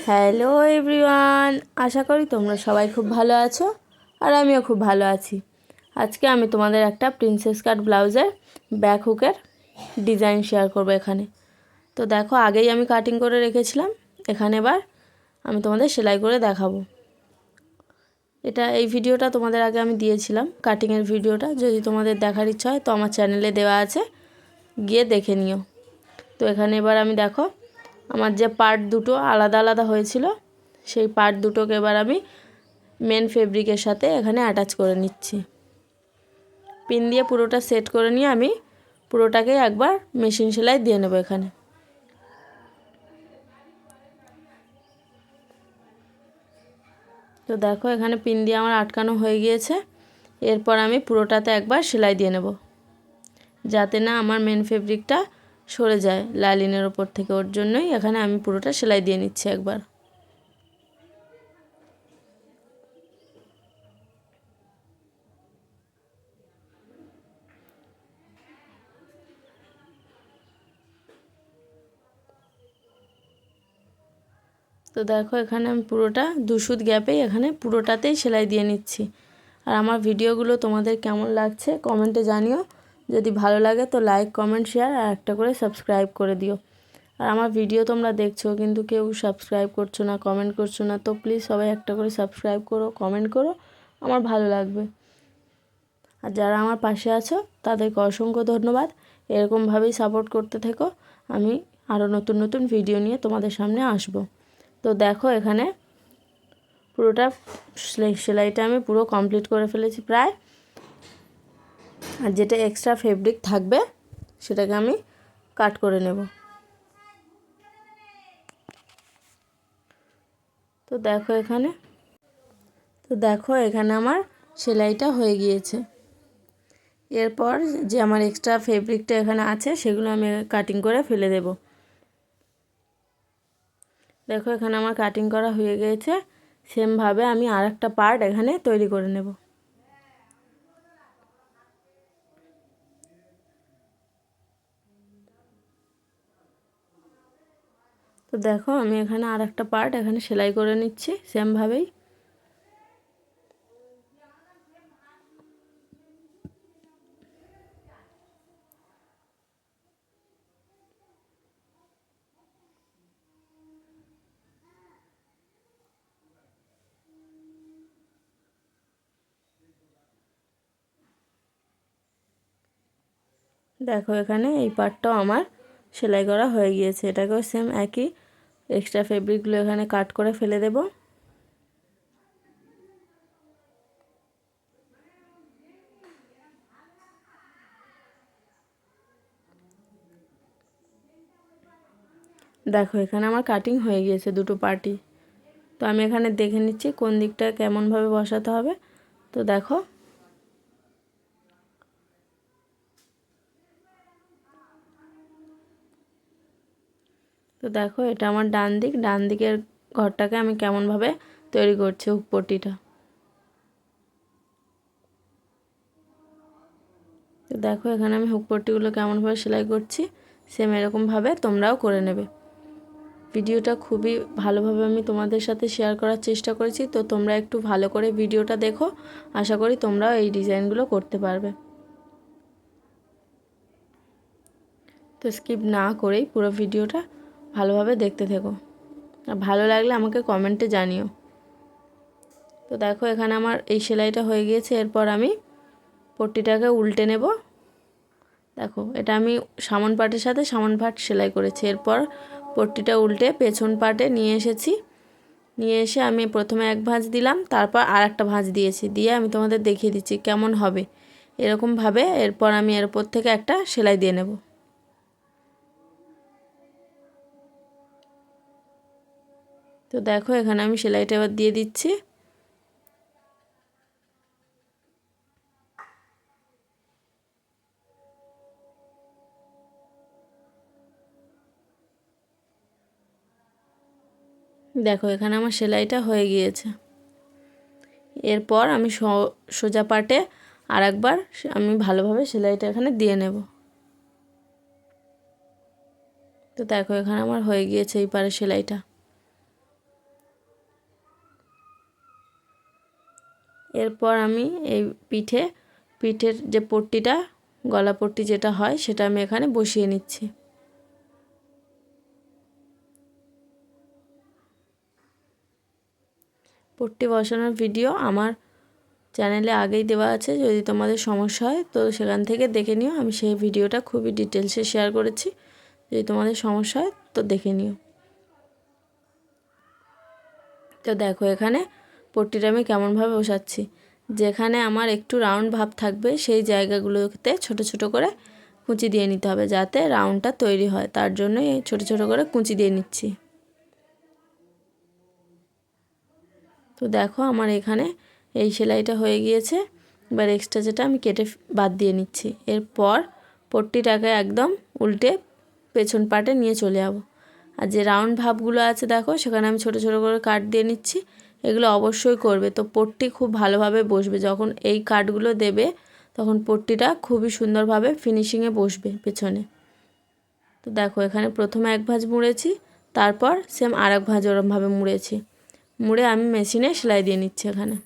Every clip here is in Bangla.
হ্যালো এভরিওয়ান, আশা করি তোমরা সবাই খুব ভালো আছো আর আমিও খুব ভালো আছি। আজকে আমি তোমাদের একটা প্রিন্সেস কাট ব্লাউজের ব্যাক হুকের ডিজাইন শেয়ার করব এখানে। তো দেখো, আগেই আমি কাটিং করে রেখেছিলাম, এখানে এবার আমি তোমাদের সেলাই করে দেখাবো। এই ভিডিওটা তোমাদের আগে আমি দিয়েছিলাম, কাটিংয়ের ভিডিওটা। যদি তোমাদের দেখার ইচ্ছা হয় তো আমার চ্যানেলে দেওয়া আছে, গিয়ে দেখে নিও। তো এখানে এবার আমি দেখো, আমার যে পার্ট দুটো আলাদা আলাদা হয়েছিল সেই পার্ট দুটোকে এবার আমি মেন ফেব্রিকের সাথে এখানে অ্যাটাচ করে নিচ্ছি। পিন দিয়ে পুরোটা সেট করে নিয়ে আমি পুরোটাকে একবার মেশিন সেলাই দিয়ে নেব এখানে। তো দেখো, এখানে পিন দিয়ে আমার আটকানো হয়ে গিয়েছে। এরপর আমি পুরোটাতে একবার সেলাই দিয়ে নেব, যাতে না আমার মেন ফেব্রিকটা সরে যায় লাইনিংয়ের ওপর থেকে। ওর জন্যই এখানে আমি পুরোটা সেলাই দিয়ে নিচ্ছি একবার। তো দেখো, এখানে আমি পুরোটা 2 সুত গ্যাপেই এখানে পুরোটাতেই সেলাই দিয়ে নিচ্ছি। আর আমার ভিডিওগুলো তোমাদের কেমন লাগছে কমেন্টে জানিও। যদি ভালো লাগে তো লাইক, কমেন্ট, শেয়ার আর একটা করে সাবস্ক্রাইব করে দিও। আর আমার ভিডিও তোমরা দেখছো কিন্তু কেউ সাবস্ক্রাইব করছো না, কমেন্ট করছো না। তো প্লিজ সবাই একটা করে সাবস্ক্রাইব করো, কমেন্ট করো, আমার ভালো লাগবে। আর যারা আমার পাশে আছো তাদেরকে অসংখ্য ধন্যবাদ। এরকমভাবেই সাপোর্ট করতে থেকো। আমি আরও নতুন নতুন ভিডিও নিয়ে তোমাদের সামনে আসবো। তো দেখো, এখানে পুরোটা সেলাইটা আমি পুরো কমপ্লিট করে ফেলেছি প্রায়। আর যেটা এক্সট্রা ফেব্রিক থাকবে সেটাকে আমি কাট করে নেব। তো দেখো এখানে আমার সেলাইটা হয়ে গিয়েছে। এরপর যে আমার এক্সট্রা ফেব্রিকটা এখানে আছে সেগুলো আমি কাটিং করে ফেলে দেব। দেখো, এখানে আমার কাটিং করা হয়ে গিয়েছে। সেমভাবে আমি আর একটা পার্ট এখানে তৈরি করে নেব। তো দেখো, আমি এখানে আর একটা পার্ট এখানে সেলাই করে নিচ্ছি সেমভাবেই। দেখো, এখানে এই পার্টটাও আমার সেলাই করা হয়ে গিয়েছে। এটাকেও সেম একই এক্সট্রা ফেব্রিকগুলো এখানে কাট করে ফেলে দেব। দেখো, এখানে আমার কাটিং হয়ে গিয়েছে দুটো পার্টই। তো আমি এখানে দেখে নিচ্ছি কোন দিকটা কেমনভাবে বসাতে হবে। তো দেখো, এটা আমার ডান দিকের ঘরটাকে আমি কেমনভাবে তৈরি করছি হুক পট্টিটা। তো দেখো, এখানে আমি হুক পট্টিগুলো কেমনভাবে সেলাই করছি, সেম এরকমভাবে তোমরাও করে নেবে। ভিডিওটা খুবই ভালোভাবে আমি তোমাদের সাথে শেয়ার করার চেষ্টা করেছি। তো তোমরা একটু ভালো করে ভিডিওটা দেখো, আশা করি তোমরাও এই ডিজাইনগুলো করতে পারবে। তো স্কিপ না করেই পুরো ভিডিওটা ভালোভাবে দেখতে থেকো। আর ভালো লাগলে আমাকে কমেন্টে জানিও। তো দেখো, এখানে আমার এই সেলাইটা হয়ে গিয়েছে। এরপর আমি পট্টিটাকে উল্টে নেব। দেখো, এটা আমি সামন পাটের সাথে সামন পাট সেলাই করেছি। এরপর পট্টিটা উল্টে পেছন পাটে নিয়ে এসেছি। নিয়ে এসে আমি প্রথমে এক ভাঁজ দিলাম, তারপর আর একটা ভাঁজ দিয়েছি। দিয়ে আমি তোমাদের দেখিয়ে দিচ্ছি কেমন হবে এরকমভাবে। এরপর আমি এর উপর থেকে একটা সেলাই দিয়ে নেব। তো দেখো, এখানে আমি সেলাইটা এবার দিয়ে দিচ্ছি। দেখো, এখানে আমার সেলাইটা হয়ে গিয়েছে। এরপর আমি সোজা পাটে আর একবার আমি ভালোভাবে সেলাইটা এখানে দিয়ে নেব। তো দেখো, এখানে আমার হয়ে গিয়েছে এই পারে সেলাইটা। এরপর আমি এই পিঠের যে পট্টিটা, গলা পট্টি যেটা হয়, সেটা আমি এখানে বসিয়ে নিচ্ছি। পট্টি বসানোর ভিডিও আমার চ্যানেলে আগেই দেওয়া আছে, যদি তোমাদের সমস্যা হয় তো সেখান থেকে দেখে নিও। আমি সেই ভিডিওটা খুবই ডিটেলসে শেয়ার করেছি, যদি তোমাদের সমস্যা হয় তো দেখে নিও। তো দেখো এখানে পট্টিটা আমি কেমনভাবে বসাচ্ছি। যেখানে আমার একটু রাউন্ড ভাব থাকবে সেই জায়গাগুলোতে ছোট ছোট করে কুঁচি দিয়ে নিতে হবে, যাতে রাউন্ডটা তৈরি হয়। তার জন্য এই ছোট ছোট করে কুঁচি দিয়ে নিচ্ছি। তো দেখো আমার এখানে এই সেলাইটা হয়ে গিয়েছে। এবার এক্সট্রা যেটা আমি কেটে বাদ দিয়ে নিচ্ছি। এরপর পট্টিটাকে একদম উল্টে পেছন পাটে নিয়ে চলে যাব। আর যে রাউন্ড ভাবগুলো আছে দেখো, সেখানে আমি ছোট ছোট করে কাট দিয়ে নিচ্ছি। এগুলো অবশ্যই করবে, তো পট্টি খুব ভালোভাবে বসবে। যখন এই কাটগুলো দেবে তখন পট্টিটা খুবই সুন্দরভাবে ফিনিশিংয়ে বসবে পেছনে। তো দেখো এখানে প্রথমে এক ভাঁজ মুড়েছি, তারপর সেম আর এক ভাঁজ ওরমভাবে মুড়েছি। মুড়ে আমি মেশিনে সেলাই দিয়ে নিচ্ছি এখানে।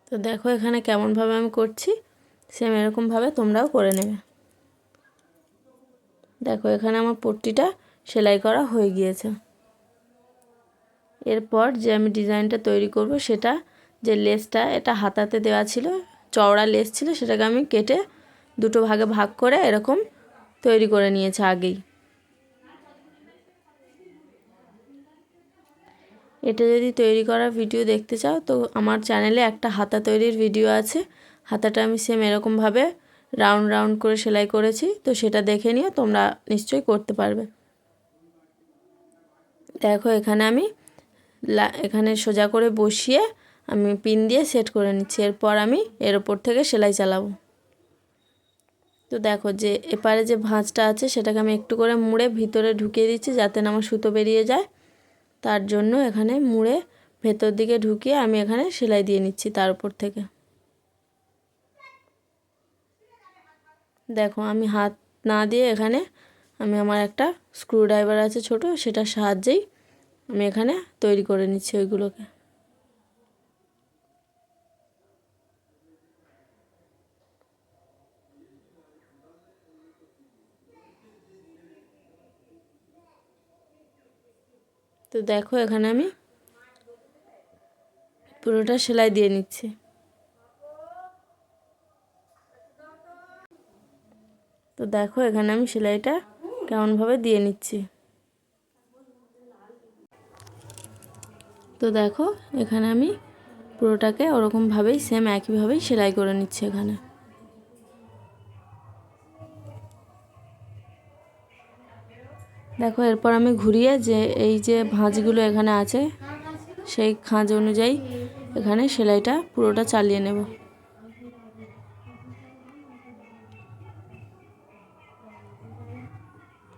তো দেখো এখানে কেমনভাবে আমি করছি, সেম এরকমভাবে তোমরাও করে নেবে। দেখো এখানে আমার পট্টিটা সেলাই করা হয়ে গিয়েছে। এরপর যে আমি ডিজাইনটা তৈরি করব, সেটা যে লেসটা, এটা হাতাতে দেওয়া ছিল, চওড়া লেস ছিল, সেটাকে আমি কেটে দুটো ভাগে ভাগ করে এরকম তৈরি করে নিয়েছি আগেই। এটা যদি তৈরি করার ভিডিও দেখতে চাও তো আমার চ্যানেলে একটা হাতা তৈরির ভিডিও আছে। হাতাটা আমি সেম এরকমভাবে রাউন্ড রাউন্ড করে সেলাই করেছি, তো সেটা দেখে নিও, তোমরা নিশ্চয়ই করতে পারবে। দেখো এখানে আমি এখানে সোজা করে বসিয়ে আমি পিন দিয়ে সেট করে নিচ্ছি। এরপর আমি এর ওপর থেকে সেলাই চালাবো। তো দেখো যে এপারে যে ভাঁজটা আছে সেটাকে আমি একটু করে মুড়ে ভিতরে ঢুকিয়ে দিচ্ছি, যাতে না আমার সুতো বেরিয়ে যায়। তার জন্য এখানে মুড়ে ভেতর দিকে ঢুকিয়ে আমি এখানে সেলাই দিয়ে নিচ্ছি তার উপর থেকে। দেখো আমি হাত না দিয়ে এখানে আমি আমার একটা স্ক্রুড্রাইভার আছে ছোট, সেটার সাহায্যেই আমি এখানে তৈরি করে নিচ্ছি ওইগুলোকে। তো দেখো এখানে আমি পুরোটা সেলাই দিয়ে নিচ্ছি। তো দেখো এখানে আমি সেলাইটা কেমনভাবে দিয়ে নিচ্ছি। তো দেখো এখানে আমি পুরোটাকে ওরকমভাবেই সেম একইভাবেই সেলাই করে নিচ্ছি এখানে। দেখো এরপর আমি ঘুরিয়ে যে এই যে ভাঁজগুলো এখানে আছে সেই খাঁজ অনুযায়ী এখানে সেলাইটা পুরোটা চালিয়ে নেব।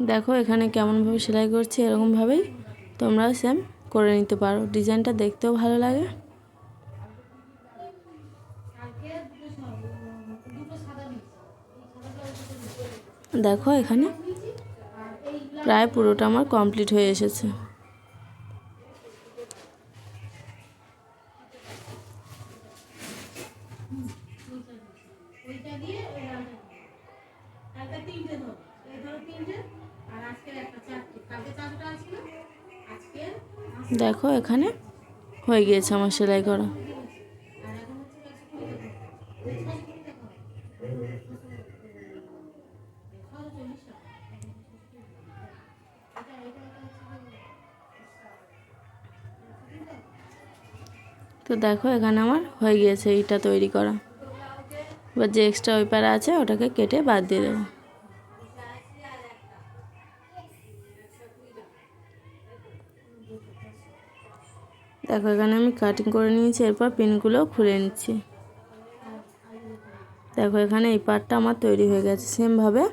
দেখো এখানে কেমনভাবে সেলাই করছি, এরকমভাবেই তোমরাও সেম করে নিতে পারো। ডিজাইনটা দেখতেও ভালো লাগে। দেখো এখানে প্রায় পুরোটা আমার কমপ্লিট হয়ে এসেছে। দেখো এখানে হয়ে গিয়েছে আমার সেলাই করা। তো দেখো এখানে আমার হয়ে গিয়েছে এইটা তৈরি করা। এবার যে এক্সট্রা ওই পাড়া আছে ওটাকে কেটে বাদ দিয়ে দেবো। দেখো এখানে আমি কাটিং করে নিয়েছি, এরপর পিনগুলো খুলে নিচ্ছি। দেখো এখানে এই পার্টটা আমার তৈরি হয়ে গেছে। সেমভাবে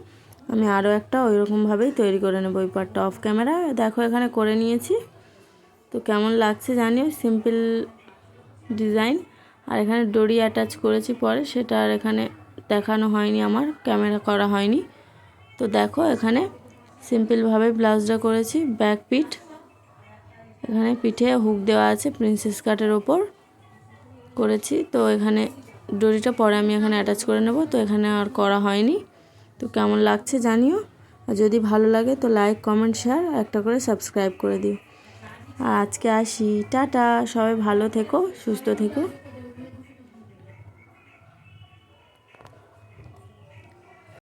আমি আরও একটা ওই রকমভাবেই তৈরি করে নেবো ওই পার্টটা। অফ ক্যামেরা দেখো এখানে করে নিয়েছি। তো কেমন লাগছে জানিও, সিম্পল ডিজাইন। আর এখানে ডরি অ্যাটাচ করেছি পরে, সেটা আর এখানে দেখানো হয়নি, আমার ক্যামেরা করা হয়নি। তো দেখো এখানে সিম্পলভাবে ব্লাউজটা করেছি। ব্যাক পিঠ, এখানে পিঠে হুক দেওয়া আছে প্রিন্সেস কাটের ওপর করেছি। তো এখানে ডরিটা পরে আমি এখানে অ্যাটাচ করে নেব, তো এখানে আর করা হয়নি। তো কেমন লাগছে জানিও, আর যদি ভালো লাগে তো লাইক কমেন্ট শেয়ার একটা করে সাবস্ক্রাইব করে দিও। আর আজকে আসি, টাটা, সবাই ভালো থেকো, সুস্থ থেকো।